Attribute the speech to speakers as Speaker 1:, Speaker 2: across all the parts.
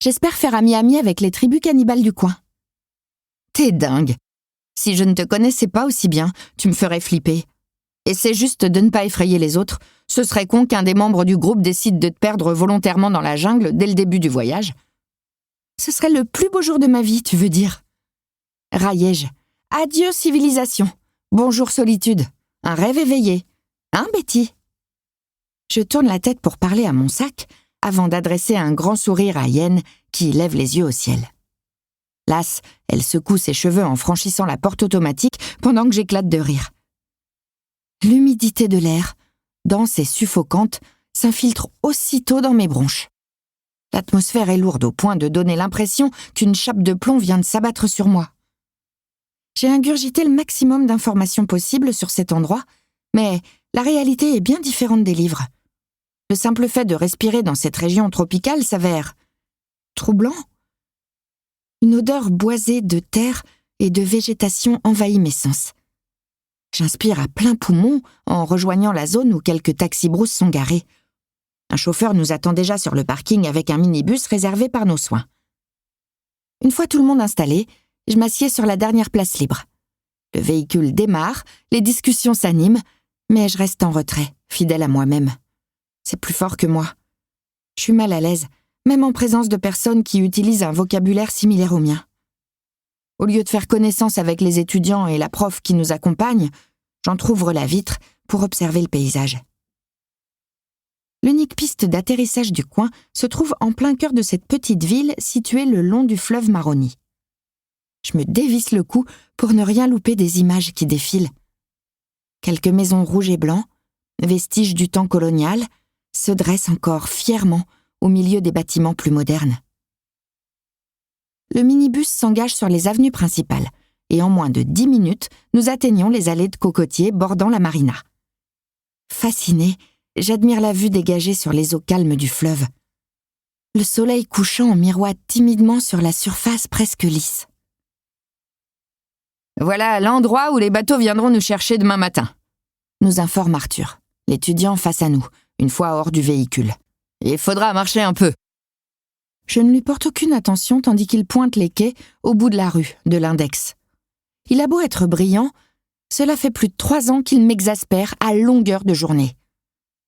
Speaker 1: J'espère faire ami-ami avec les tribus cannibales du coin. » T'es dingue. Si je ne te connaissais pas aussi bien, tu me ferais flipper. Essaie juste de ne pas effrayer les autres. Ce serait con qu'un des membres du groupe décide de te perdre volontairement dans la jungle dès le début du voyage. Ce serait le plus beau jour de ma vie, tu veux dire. Raillai-je. Adieu civilisation. Bonjour solitude. Un rêve éveillé. Hein, Betty? Je tourne la tête pour parler à mon sac avant d'adresser un grand sourire à Yen qui lève les yeux au ciel. Lasse, elle secoue ses cheveux en franchissant la porte automatique pendant que j'éclate de rire. L'humidité de l'air, dense et suffocante, s'infiltre aussitôt dans mes bronches. L'atmosphère est lourde au point de donner l'impression qu'une chape de plomb vient de s'abattre sur moi. J'ai ingurgité le maximum d'informations possibles sur cet endroit, mais la réalité est bien différente des livres. Le simple fait de respirer dans cette région tropicale s'avère troublant. Une odeur boisée de terre et de végétation envahit mes sens. J'inspire à plein poumon en rejoignant la zone où quelques taxis-brousses sont garés. Un chauffeur nous attend déjà sur le parking avec un minibus réservé par nos soins. Une fois tout le monde installé, je m'assieds sur la dernière place libre. Le véhicule démarre, les discussions s'animent, mais je reste en retrait, fidèle à moi-même. C'est plus fort que moi. Je suis mal à l'aise, même en présence de personnes qui utilisent un vocabulaire similaire au mien. Au lieu de faire connaissance avec les étudiants et la prof qui nous accompagne, j'entr'ouvre la vitre pour observer le paysage. L'unique piste d'atterrissage du coin se trouve en plein cœur de cette petite ville située le long du fleuve Maroni. Je me dévisse le cou pour ne rien louper des images qui défilent. Quelques maisons rouges et blancs, vestiges du temps colonial, se dressent encore fièrement au milieu des bâtiments plus modernes. Le minibus s'engage sur les avenues principales, et en moins de 10 minutes, nous atteignons les allées de cocotiers bordant la marina. Fasciné, j'admire la vue dégagée sur les eaux calmes du fleuve. Le soleil couchant miroite timidement sur la surface presque lisse. « Voilà l'endroit où les bateaux viendront nous chercher demain matin », nous informe Arthur, l'étudiant face à nous, une fois hors du véhicule. « Il faudra marcher un peu. » Je ne lui porte aucune attention tandis qu'il pointe les quais au bout de la rue de l'Index. Il a beau être brillant, cela fait plus de 3 ans qu'il m'exaspère à longueur de journée.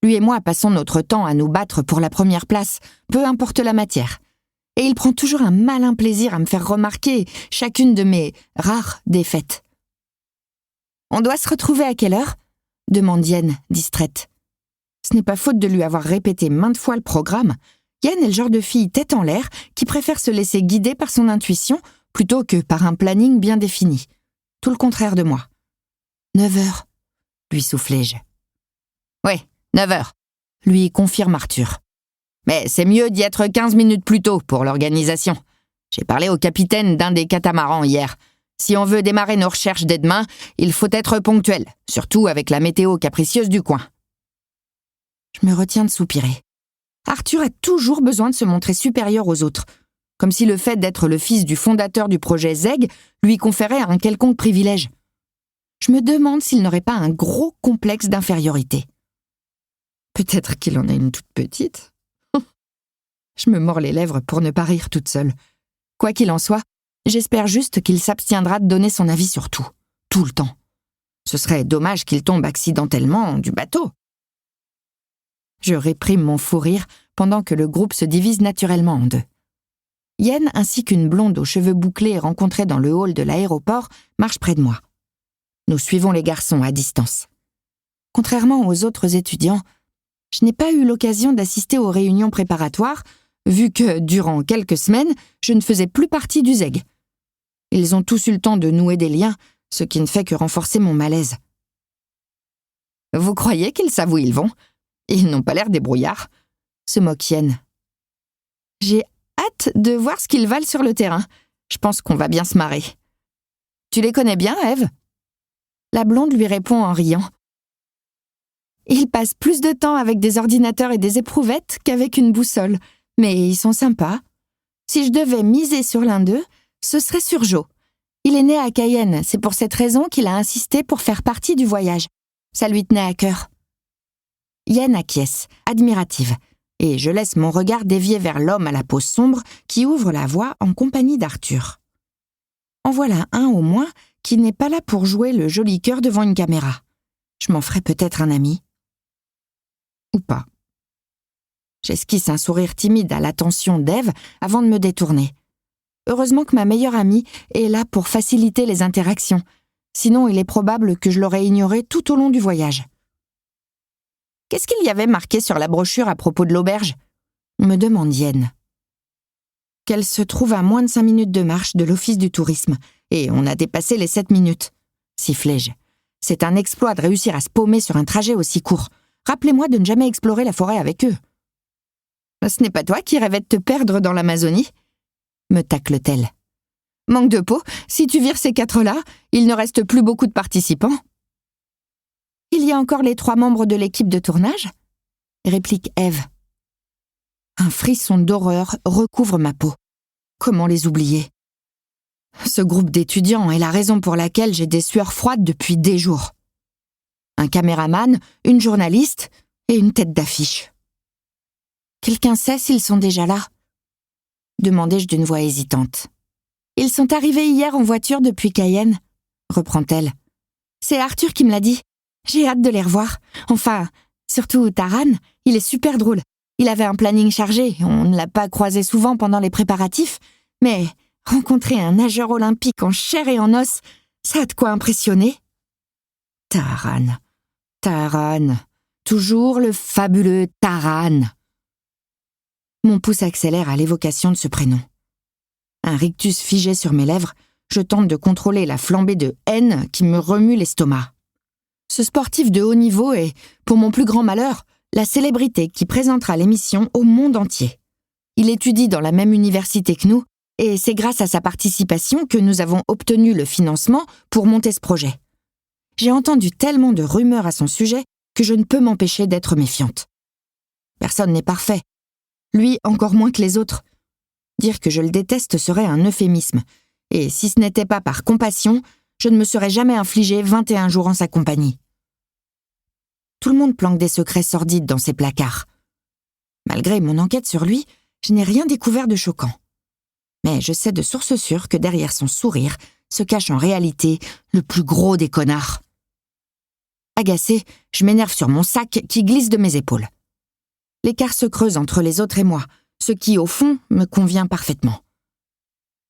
Speaker 1: Lui et moi passons notre temps à nous battre pour la première place, peu importe la matière. Et il prend toujours un malin plaisir à me faire remarquer chacune de mes rares défaites. « On doit se retrouver à quelle heure ?» demande Yen, distraite. Ce n'est pas faute de lui avoir répété maintes fois le programme. Yen est le genre de fille tête en l'air qui préfère se laisser guider par son intuition plutôt que par un planning bien défini. Tout le contraire de moi. 9 heures, lui soufflai-je. Ouais, 9 heures, lui confirme Arthur. Mais c'est mieux d'y être 15 minutes plus tôt pour l'organisation. J'ai parlé au capitaine d'un des catamarans hier. Si on veut démarrer nos recherches dès demain, il faut être ponctuel, surtout avec la météo capricieuse du coin. Je me retiens de soupirer. Arthur a toujours besoin de se montrer supérieur aux autres, comme si le fait d'être le fils du fondateur du projet ZEG lui conférait un quelconque privilège. Je me demande s'il n'aurait pas un gros complexe d'infériorité. Peut-être qu'il en a une toute petite. Je me mords les lèvres pour ne pas rire toute seule. Quoi qu'il en soit, j'espère juste qu'il s'abstiendra de donner son avis sur tout le temps. Ce serait dommage qu'il tombe accidentellement du bateau. Je réprime mon fou rire pendant que le groupe se divise naturellement en deux. Yen ainsi qu'une blonde aux cheveux bouclés rencontrée dans le hall de l'aéroport marchent près de moi. Nous suivons les garçons à distance. Contrairement aux autres étudiants, je n'ai pas eu l'occasion d'assister aux réunions préparatoires, vu que, durant quelques semaines, je ne faisais plus partie du ZEG. Ils ont tous eu le temps de nouer des liens, ce qui ne fait que renforcer mon malaise. Vous croyez qu'ils savent où ils vont ? Ils n'ont pas l'air des brouillards, se moque Yen. J'ai hâte de voir ce qu'ils valent sur le terrain. Je pense qu'on va bien se marrer. Tu les connais bien, Eve ? La blonde lui répond en riant. Ils passent plus de temps avec des ordinateurs et des éprouvettes qu'avec une boussole, mais ils sont sympas. Si je devais miser sur l'un d'eux, ce serait sur Joe. Il est né à Cayenne, c'est pour cette raison qu'il a insisté pour faire partie du voyage. Ça lui tenait à cœur. Yen acquiesce, admirative, et je laisse mon regard dévier vers l'homme à la peau sombre qui ouvre la voie en compagnie d'Arthur. En voilà un au moins qui n'est pas là pour jouer le joli cœur devant une caméra. Je m'en ferai peut-être un ami. Ou pas. J'esquisse un sourire timide à l'attention d'Ève avant de me détourner. Heureusement que ma meilleure amie est là pour faciliter les interactions. Sinon, il est probable que je l'aurais ignorée tout au long du voyage. Qu'est-ce qu'il y avait marqué sur la brochure à propos de l'auberge ? Me demande Yen. Qu'elle se trouve à moins de 5 minutes de marche de l'office du tourisme, et on a dépassé les 7 minutes. Sifflai-je. C'est un exploit de réussir à se paumer sur un trajet aussi court. Rappelez-moi de ne jamais explorer la forêt avec eux. Ce n'est pas toi qui rêvais de te perdre dans l'Amazonie ? Me tacle-t-elle. Manque de peau, si tu vires ces 4-là, il ne reste plus beaucoup de participants. Il y a encore les 3 membres de l'équipe de tournage ? Réplique Ève. Un frisson d'horreur recouvre ma peau. Comment les oublier ? Ce groupe d'étudiants est la raison pour laquelle j'ai des sueurs froides depuis des jours. Un caméraman, une journaliste et une tête d'affiche. Quelqu'un sait s'ils sont déjà là ? Demandai-je d'une voix hésitante. Ils sont arrivés hier en voiture depuis Cayenne, reprend-elle. C'est Arthur qui me l'a dit. J'ai hâte de les revoir. Enfin, surtout Taran, il est super drôle. Il avait un planning chargé, on ne l'a pas croisé souvent pendant les préparatifs, mais rencontrer un nageur olympique en chair et en os, ça a de quoi impressionner. Taran, toujours le fabuleux Taran. Mon pouce accélère à l'évocation de ce prénom. Un rictus figé sur mes lèvres, je tente de contrôler la flambée de haine qui me remue l'estomac. Ce sportif de haut niveau est, pour mon plus grand malheur, la célébrité qui présentera l'émission au monde entier. Il étudie dans la même université que nous, et c'est grâce à sa participation que nous avons obtenu le financement pour monter ce projet. J'ai entendu tellement de rumeurs à son sujet que je ne peux m'empêcher d'être méfiante. Personne n'est parfait. Lui encore moins que les autres. Dire que je le déteste serait un euphémisme, et si ce n'était pas par compassion, je ne me serais jamais infligé 21 jours en sa compagnie. Tout le monde planque des secrets sordides dans ses placards. Malgré mon enquête sur lui, je n'ai rien découvert de choquant. Mais je sais de source sûre que derrière son sourire se cache en réalité le plus gros des connards. Agacée, je m'énerve sur mon sac qui glisse de mes épaules. L'écart se creuse entre les autres et moi, ce qui, au fond, me convient parfaitement.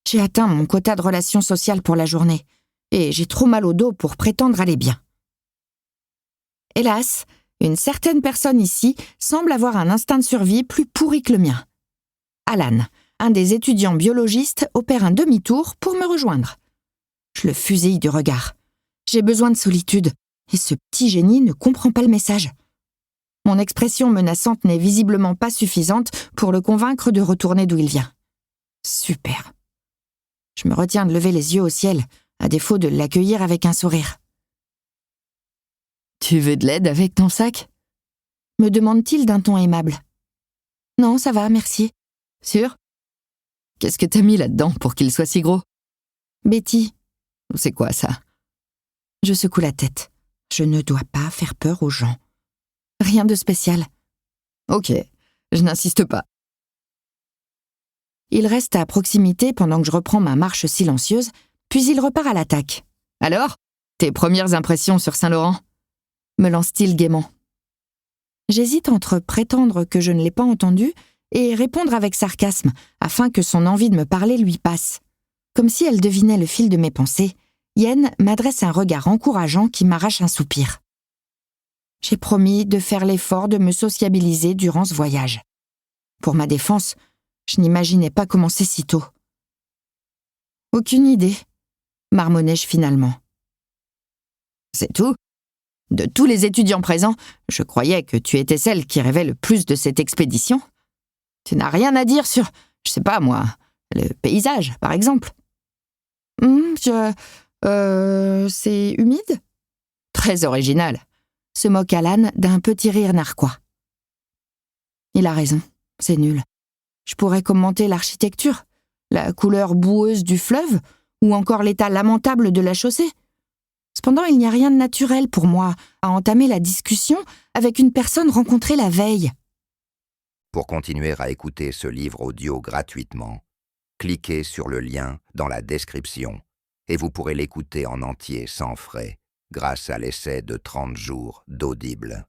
Speaker 1: J'ai atteint mon quota de relations sociales pour la journée, et j'ai trop mal au dos pour prétendre aller bien. Hélas, une certaine personne ici semble avoir un instinct de survie plus pourri que le mien. Alan, un des étudiants biologistes, opère un demi-tour pour me rejoindre. Je le fusille du regard. J'ai besoin de solitude, et ce petit génie ne comprend pas le message. Mon expression menaçante n'est visiblement pas suffisante pour le convaincre de retourner d'où il vient. Super. Je me retiens de lever les yeux au ciel, à défaut de l'accueillir avec un sourire. « Tu veux de l'aide avec ton sac ?» me demande-t-il d'un ton aimable. « Non, ça va, merci. »« Sûr ? Qu'est-ce que t'as mis là-dedans pour qu'il soit si gros ?»« Betty. »« C'est quoi ça ?» Je secoue la tête. Je ne dois pas faire peur aux gens. Rien de spécial. Ok, je n'insiste pas. Il reste à proximité pendant que je reprends ma marche silencieuse, puis il repart à l'attaque. « Alors, tes premières impressions sur Saint-Laurent ?» me lance-t-il gaiement. J'hésite entre prétendre que je ne l'ai pas entendu et répondre avec sarcasme, afin que son envie de me parler lui passe. Comme si elle devinait le fil de mes pensées, Yen m'adresse un regard encourageant qui m'arrache un soupir. J'ai promis de faire l'effort de me sociabiliser durant ce voyage. Pour ma défense, je n'imaginais pas commencer si tôt. Aucune idée, marmonnai-je finalement. C'est tout ? De tous les étudiants présents, je croyais que tu étais celle qui rêvait le plus de cette expédition. Tu n'as rien à dire sur, je sais pas moi, le paysage, par exemple. C'est humide ? Très original, se moque Alan d'un petit rire narquois. Il a raison, c'est nul. Je pourrais commenter l'architecture, la couleur boueuse du fleuve, ou encore l'état lamentable de la chaussée. Cependant, il n'y a rien de naturel pour moi à entamer la discussion avec une personne rencontrée la veille.
Speaker 2: Pour continuer à écouter ce livre audio gratuitement, cliquez sur le lien dans la description et vous pourrez l'écouter en entier sans frais grâce à l'essai de 30 jours d'Audible.